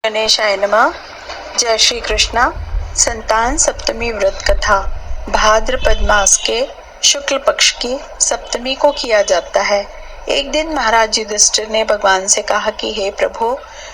गणेशाय नमः। जय श्री कृष्णा। संतान सप्तमी व्रत कथा भाद्रपद मास के शुक्ल पक्ष की सप्तमी को किया जाता है। एक दिन महाराज युधिष्ठिर ने भगवान से कहा कि हे प्रभु,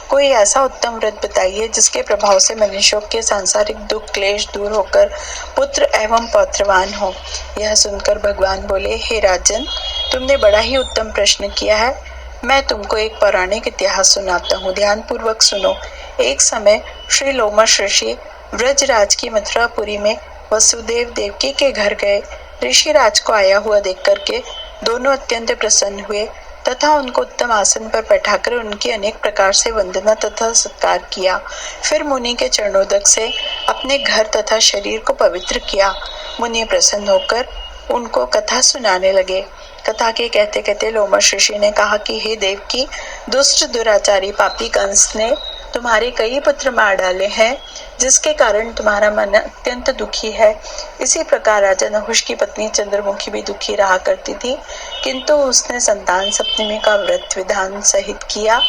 कोई ऐसा उत्तम व्रत बताइए जिसके प्रभाव से मनुष्यों के सांसारिक दुख क्लेश दूर होकर पुत्र एवं पौत्रवान हो। यह सुनकर भगवान बोले, हे राजन, तुमने बड़ा ही उत्तम प्रश्न किया है। मैं तुमको एक पौराणिक इतिहास सुनाता हूँ, ध्यान पूर्वक सुनो। एक समय श्री लोमश ऋषि व्रजराज की मथुरापुरी में वसुदेव देवकी के घर गए। ऋषि राज को आया हुआ देख करके दोनों अत्यंत प्रसन्न हुए तथा उनको उत्तम आसन पर बैठाकर उनकी अनेक प्रकार से वंदना तथा सत्कार किया। फिर मुनि के चरणोदक से अपने घर तथा शरीर को पवित्र किया। मुनि प्रसन्न होकर उनको कथा सुनाने लगे। कथा के कहते कहते लोमश ऋषि ने कहा कि हे देवकी, दुष्ट दुराचारी पापी कंस ने तुम्हारे कई पुत्र मार डाले हैं, जिसके कारण तुम्हारा मन अत्यंत दुखी है। इसी प्रकार राजा नहुष की पत्नी चंद्रमुखी भी दुखी रहा करती थी, किंतु उसने संतान सप्तमी का व्रत विधान सहित किया,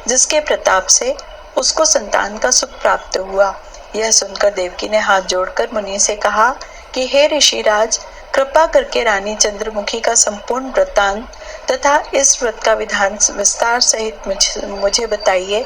जिसके प्रताप से उसको संतान का सुख प्राप्त हुआ। यह सुनकर देवकी ने हाथ जोड़कर मुनि से कहा कि हे ऋषिराज, कृपा करके रानी चंद्रमुखी का संपूर्ण वृत्तांत तथा इस व्रत का विधान विस्तार सहित मुझे बताइए,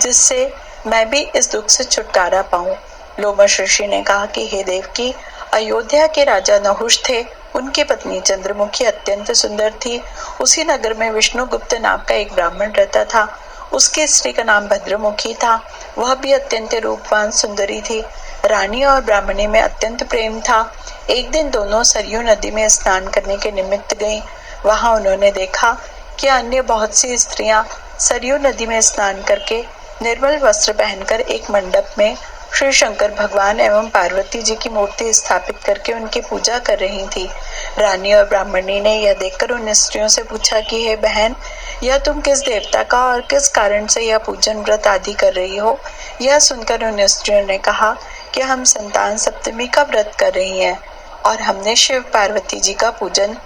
जिससे मैं भी इस दुख से छुटकारा पाऊं। लोमश ऋषि ने कहा कि हे देवकी, अयोध्या के राजा नहुष थे। उनकी पत्नी चंद्रमुखी अत्यंत सुंदर थी। उसी नगर में विष्णुगुप्त नाम का एक ब्राह्मण रहता था। उसकी स्त्री का नाम भद्रमुखी था। वह भी अत्यंत रूपवान सुंदरी थी। रानी और ब्राह्मणी में अत्यंत प्रेम था। एक दिन दोनों सरयू नदी में स्नान करने के निमित्त गईं। वहां उन्होंने देखा कि अन्य बहुत सी स्त्रियां सरयू नदी में स्नान करके निर्मल वस्त्र पहनकर एक मंडप में श्री शंकर भगवान एवं पार्वती जी की मूर्ति स्थापित करके उनकी पूजा कर रही थी। रानी और ब्राह्मणी ने यह देखकर उन स्त्रियों से पूछा कि हे बहन, यह तुम किस देवता का और किस कारण से यह पूजन व्रत आदि कर रही हो? यह सुनकर उन स्त्रियों ने कहा कि हम संतान सप्तमी का व्रत कर रही हैं और हमने शिव पार्वती जी का पूजन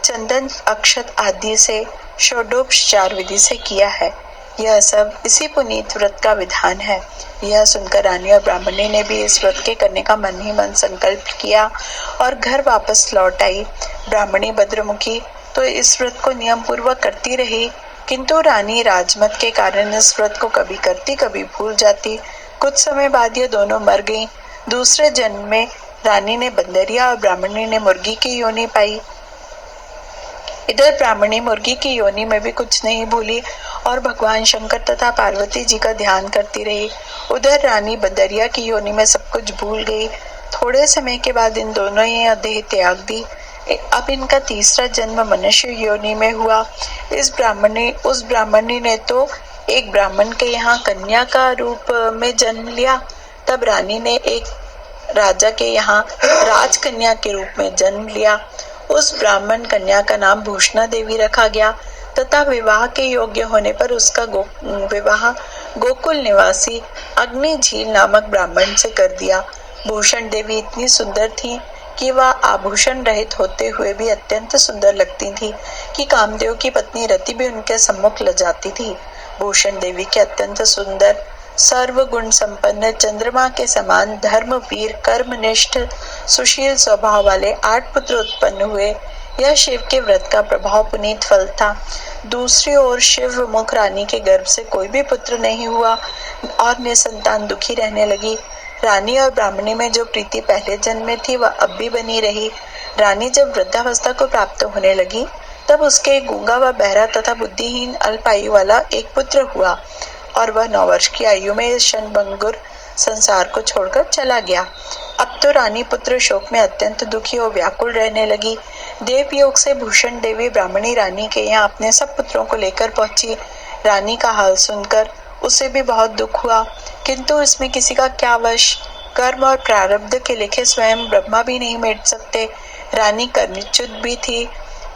चंदन अक्षत आदि से षोडोपचार विधि से किया है। यह सब इसी पुनीत व्रत का विधान है। यह सुनकर रानी और ब्राह्मणी ने भी इस व्रत के करने का मन ही मन संकल्प किया और घर वापस लौट आई। ब्राह्मणी भद्रमुखी तो इस व्रत को नियम पूर्वक करती रही, किंतु रानी राजमत के कारण इस व्रत को कभी करती कभी भूल जाती। कुछ समय बाद ये दोनों मर गईं। दूसरे जन्म में रानी ने बंदरिया और ब्राह्मणी ने मुर्गी की योनि पाई। इधर ब्राह्मणी मुर्गी की योनि में भी कुछ नहीं भूली और भगवान शंकर तथा पार्वती जी का ध्यान करती रही। उधर रानी बंदरिया की योनि में सब कुछ भूल गई। थोड़े समय के बाद इन दोनों ने देह त्याग दी। अब इनका तीसरा जन्म मनुष्य योनि में हुआ। उस ब्राह्मणी ने तो एक ब्राह्मण के यहाँ कन्या का रूप में जन्म लिया। तब रानी ने एक राजा के यहाँ राजकन्या के रूप में जन्म लिया। उस ब्राह्मण कन्या का नाम भूषणा देवी रखा गया तथा विवाह के योग्य होने पर उसका विवाह गोकुल निवासी अग्नि झील नामक ब्राह्मण से कर दिया। भूषण देवी इतनी सुंदर थी कि वह आभूषण रहित होते हुए भी अत्यंत सुंदर लगती थी कि कामदेव की पत्नी रति भी उनके सम्मुख लजाती थी। भूषण देवी के अत्यंत सुंदर सर्वगुण संपन्न चंद्रमा के समान धर्मवीर कर्मनिष्ठ सुशील स्वभाव वाले 8 पुत्र उत्पन्न हुए। यह शिव के व्रत का प्रभाव पुनीत फल था। दूसरी ओर शिव मुख रानी के गर्भ से कोई भी पुत्र नहीं हुआ और निसंतान दुखी रहने लगी। रानी और ब्राह्मणी में जो प्रीति पहले जन्म में थी वह अब भी बनी रही। रानी जब वृद्धावस्था को प्राप्त होने लगी तब उसके गूंगा व बहरा तथा बुद्धिहीन अल्पायु वाला एक पुत्र हुआ और वह 9 वर्ष की आयु में इस क्षणभंगुर संसार को छोड़कर चला गया। अब तो रानी पुत्र शोक में अत्यंत दुखी और व्याकुल रहने लगी। देवयोग से भूषण देवी ब्राह्मणी रानी के यहाँ अपने सब पुत्रों को लेकर पहुंची। रानी का हाल सुनकर उसे भी बहुत दुख हुआ, किंतु इसमें किसी का क्या वश। कर्म और प्रारब्ध के लिखे स्वयं ब्रह्मा भी नहीं मिट सकते। रानी कर्मच्युत भी थी,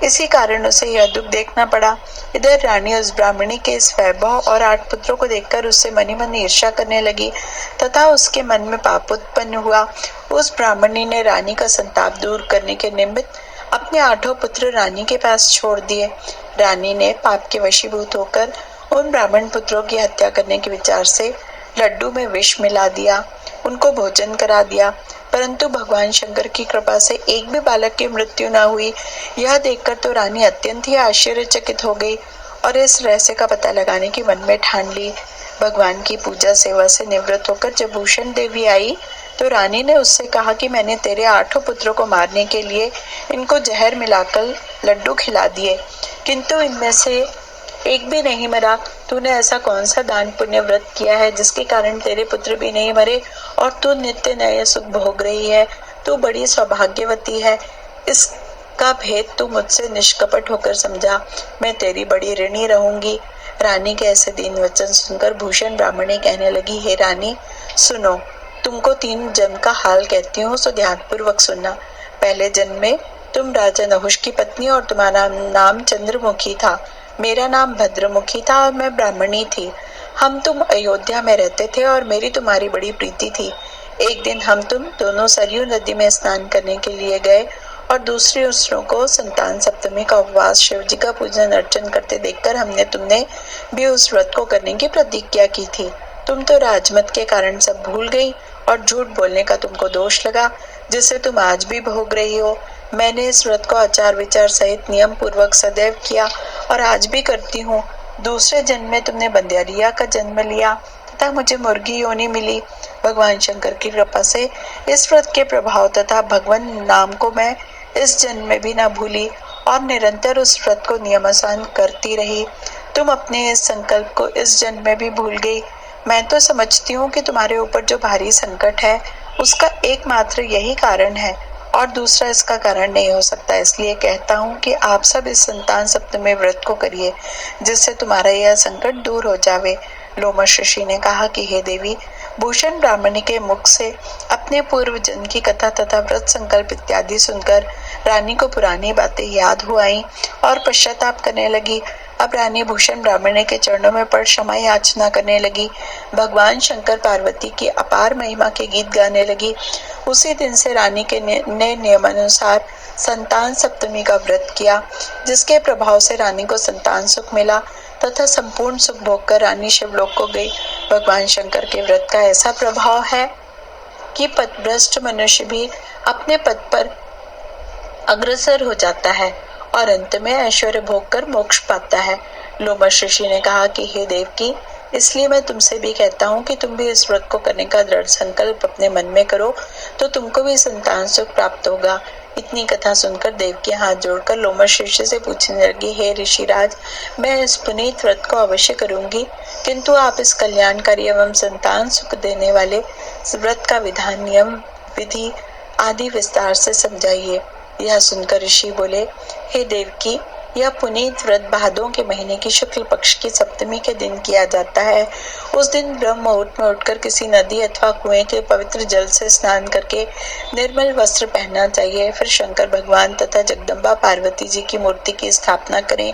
इसी कारण उसे यह दुख देखना पड़ा। इधर रानी उस ब्राह्मणी के इस वैभव और 8 पुत्रों को देखकर उससे मनी मन ईर्ष्या करने लगी तथा उसके मन में पाप उत्पन्न हुआ। उस ब्राह्मणी ने रानी का संताप दूर करने के निमित्त अपने 8 पुत्र रानी के पास छोड़ दिए। रानी ने पाप के वशीभूत होकर उन ब्राह्मण पुत्रों की हत्या करने के विचार से लड्डू में विष मिला दिया, उनको भोजन करा दिया, परंतु भगवान शंकर की कृपा से एक भी बालक की मृत्यु न हुई। यह देखकर तो रानी अत्यंत ही आश्चर्यचकित हो गई और इस रहस्य का पता लगाने की मन में ठान ली। भगवान की पूजा सेवा से निवृत्त होकर जब भूषण देवी आई तो रानी ने उससे कहा कि मैंने तेरे 8 पुत्रों को मारने के लिए इनको जहर मिलाकर लड्डू खिला दिए, किंतु इनमें से एक भी नहीं मरा। तूने ऐसा कौन सा दान पुण्य व्रत किया है जिसके कारण तेरे पुत्र भी नहीं मरे और तू नित्य नए सुख भोग रही है? तू बड़ी सौभाग्यवती है। इसका भेद तू मुझसे निष्कपट होकर समझा। मैं तेरी बड़ी ऋणी रहूंगी। रानी के ऐसे दीन वचन सुनकर भूषण ब्राह्मणी कहने लगी, हे रानी सुनो, तुमको 3 जन्म का हाल कहती हूँ, सो ध्यानपूर्वक सुनना। पहले जन्म में तुम राजा नहुष की पत्नी और तुम्हारा नाम चंद्रमुखी था, मेरा नाम भद्रमुखी था और मैं ब्राह्मणी थी। हम तुम अयोध्या में रहते थे और मेरी तुम्हारी बड़ी प्रीति थी। एक दिन हम तुम दोनों सरयू नदी में स्नान करने के लिए गए और दूसरे उसरों को संतान सप्तमी का उपवास शिव जी का पूजन अर्चन करते देखकर हमने तुमने भी उस व्रत को करने की प्रतिज्ञा की थी। तुम तो राजमत के कारण सब भूल गई और झूठ बोलने का तुमको दोष लगा, जिसे तुम आज भी भोग रही हो। मैंने इस व्रत को आचार विचार सहित नियम पूर्वक सदैव किया और आज भी करती हूँ। दूसरे जन्म में तुमने बंदरिया का जन्म लिया तथा मुझे मुर्गी योनि मिली। भगवान शंकर की कृपा से इस व्रत के प्रभाव तथा भगवान नाम को मैं इस जन्म में भी न भूली और निरंतर उस व्रत को नियमानुसार करती रही। तुम अपने इस संकल्प को इस जन्म में भी भूल गई। मैं तो समझती हूँ कि तुम्हारे ऊपर जो भारी संकट है उसका एकमात्र यही कारण है और दूसरा इसका कारण नहीं हो सकता। इसलिए कहता हूँ कि आप सब इस संतान सप्तमी व्रत को करिए, जिससे तुम्हारा यह संकट दूर हो जावे। लोमश ऋषि ने कहा कि हे देवी, भूषण ब्राह्मणी के मुख से अपने पूर्व जन्म की कथा तथा व्रत संकल्प इत्यादि सुनकर रानी को पुरानी बातें याद हो आईं और पश्चाताप करने लगी। अब रानी भूषण ब्राह्मणी के चरणों में पड़ क्षमा याचना करने लगी। भगवान शंकर पार्वती की अपार महिमा के गीत गाने लगी। उसी दिन से रानी के ने नियमानुसार संतान सप्तमी का व्रत किया, जिसके प्रभाव से रानी को संतान सुख मिला तथा संपूर्ण सुख भोग कर रानी शिवलोक को गई। भगवान शंकर के व्रत का ऐसा प्रभाव है कि पथभ्रष्ट मनुष्य भी अपने पद पर अग्रसर हो जाता है और अंत में ऐश्वर्य भोग कर मोक्ष पाता है। लोमश ऋषि ने कहा कि हे देवकी, इसलिए मैं तुमसे भी कहता हूँ कि तुम भी इस व्रत को करने का दृढ़ संकल्प अपने मन में करो, तो तुमको भी संतान सुख प्राप्त होगा। इतनी कथा सुनकर देवकी हाथ जोड़कर लोमश ऋषि से पूछने लगी, हे ऋषिराज, मैं इस पुनीत व्रत को अवश्य करूंगी, किंतु आप इस कल्याणकारी एवं संतान सुख देने वाले व्रत का विधान, नियम, विधि आदि विस्तार से समझाइए। यह सुनकर ऋषि बोले, हे देवकी, यह पुनीत व्रत भादों के महीने की शुक्ल पक्ष की सप्तमी के दिन किया जाता है। उस दिन ब्रह्म मुहूर्त में उठकर किसी नदी अथवा कुएं के पवित्र जल से स्नान करके निर्मल वस्त्र पहनना चाहिए। फिर शंकर भगवान तथा जगदम्बा पार्वती जी की मूर्ति की स्थापना करें।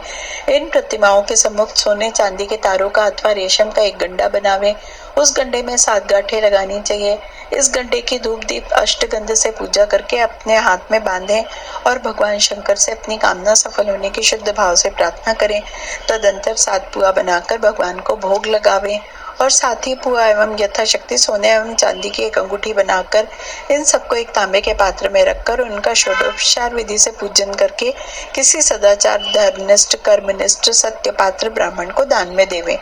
इन प्रतिमाओं के सम्मुख सोने चांदी के तारों का अथवा रेशम का एक गंडा बनावे। उस गंडे में 7 गांठें लगानी चाहिए। इस गंडे की धूप दीप अष्टगंध से पूजा करके अपने हाथ में बांधें और भगवान शंकर से अपनी कामना सफल होने की शुद्ध भाव से प्रार्थना करें। तदंतर 7 पुआ बनाकर भगवान को भोग लगावें और साथ ही पुआ एवं यथाशक्ति सोने एवं चांदी की एक अंगूठी बनाकर इन सबको एक तांबे के पात्र में रखकर उनका षोडोपचार विधि से पूजन करके किसी सदाचार, धर्मनिष्ठ, कर्मनिष्ठ, सत्य पात्र ब्राह्मण को दान में देवें।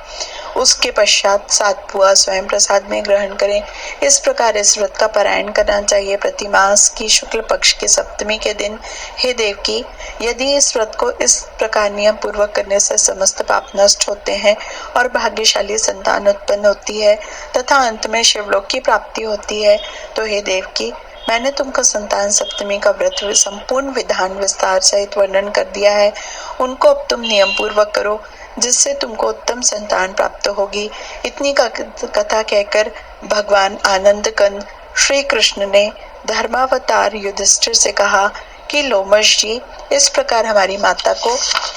उसके पश्चात 7 पुआ स्वयं प्रसाद में ग्रहण करें। इस प्रकार इस व्रत का पारायण करना चाहिए प्रति मास की शुक्ल पक्ष की सप्तमी के दिन। हे देवकी, यदि इस व्रत को इस प्रकार नियम पूर्वक करने से समस्त पाप नष्ट होते हैं और भाग्यशाली संतान उत्पन्न होती है तथा अंत में शिवलोक की प्राप्ति होती है, तो हे देवकी, मैंने तुमको संतान सप्तमी का व्रत संपूर्ण विधान विस्तार सहित वर्णन कर दिया है। उनको अब तुम नियम पूर्वक करो, जिससे तुमको उत्तम संतान प्राप्त होगी। इतनी कथा कहकर भगवान आनंद कंद श्री कृष्ण ने धर्मावतार युधिष्ठिर से कहा कि लोमश जी इस प्रकार हमारी माता को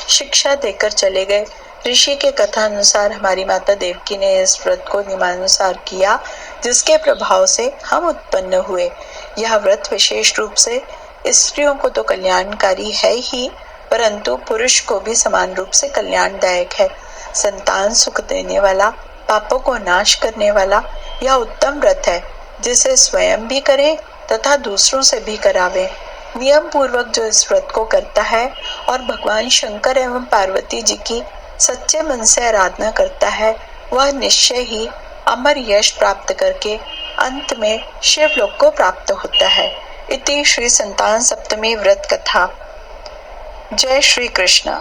शिक्षा देकर चले गए। ऋषि के कथा अनुसार हमारी माता देवकी ने इस व्रत को नियमानुसार किया, जिसके प्रभाव से हम उत्पन्न हुए। यह व्रत विशेष रूप से स्त्रियों को तो कल्याणकारी है ही, परंतु पुरुष को भी समान रूप से कल्याणदायक है। संतान सुख देने वाला पापों को नाश करने वाला यह उत्तम व्रत है, जिसे स्वयं भी करे तथा दूसरों से भी करावे। नियम पूर्वक जो इस व्रत को करता है और भगवान शंकर एवं पार्वती जी की सच्चे मन से आराधना करता है, वह निश्चय ही अमर यश प्राप्त करके अंत में शिवलोक को प्राप्त होता है। इति श्री संतान सप्तमी व्रत कथा। जय श्री कृष्ण।